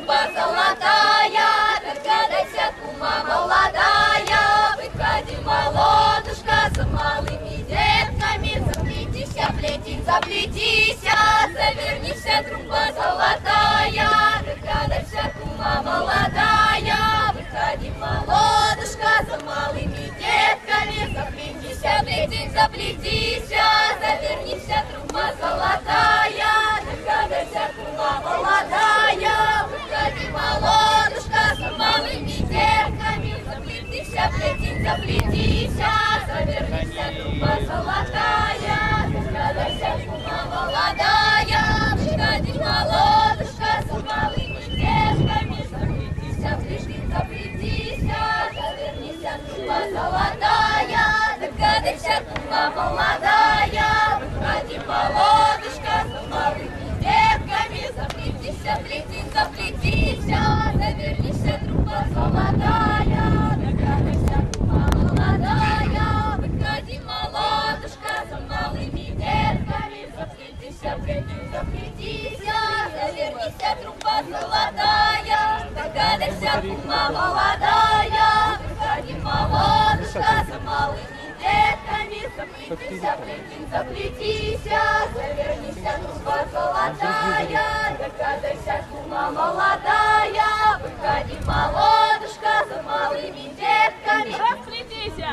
труба золотая, догадайся, кума молодая. Выходи, молодушка, за малыми детками, заплетися, плетень, заплетися, завернися, труба золотая, догадайся, кума молодая. Выходи, молодушка, за малыми детками, заплетися, плетень, заплетися, завернися, труба золотая, догадайся, кума молодая. Выходи, молодушка, за малыми детками, заплетися, плетень, заплетися, завернися, труба золотая, догадайся, кума молодая. Выходи, молодушка, за малыми детками, заплетися, плетень, заплетися, завернися, труба золотая, догадайся, кума молодая. Выходи, молодушка, за малыми детками, заплетися, плетень, заплетися, завернися, труба золотая, догадайся, кума молодая. Выходи, молодушка, за малыми детками, заплетися, плетень, заплетися, завернися, труба золотая, догадайся, кума молодая. Выходи, молодушка, за малыми детками, заплетися, плетень, заплетися, завернися, труба золотая, догадайся, кума молодая. Выходи, молодушка, за малыми детками, Расплетися!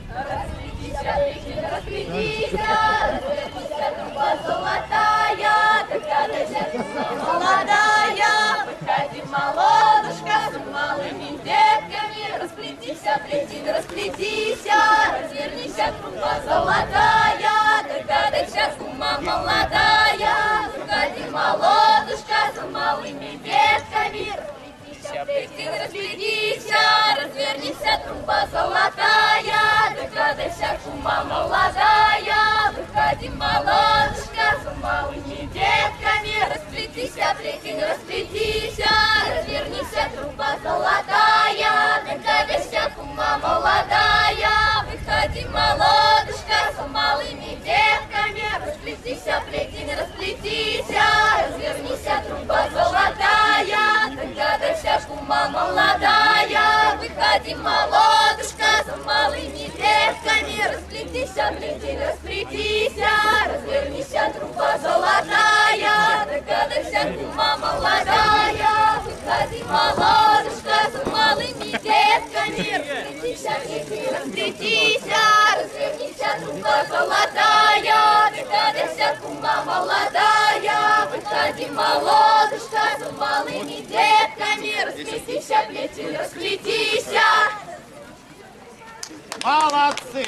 расплетися, плетень, расплетися, завернися, труба золотая, догадайся, кума молодая. Выходи, молодушка, за малыми детками, расплетися, плетень, расплетися, развернися, труба золотая, догадайся, кума молодая. Выходи, молодушка, за малыми детками, расплетися, плетень, расплетися, развернися, труба золотая, догадайся, кума молодая. Выходи, молодушка, за малыми детками, расплетися, плетень, расплетися, развернися, труба золотая, догадайся, кума молодая. Выходи, молодушка, за малыми детками, расплетися, плетень, расплетися, развернися, труба золотая, догадайся, кума молодая. Выходи, молодушка, за малыми детками, расплетися, плетень, расплетися, развернися, труба золотая, догадайся, кума молодая. Выходи, молодушка, за малыми детками, расплетися, плетень, расплетися, развернися, труба золотая, догадайся, кума молодая. Выходи, молодушка, за малыми детками, расплетися, плетень, расплетися. Молодцы!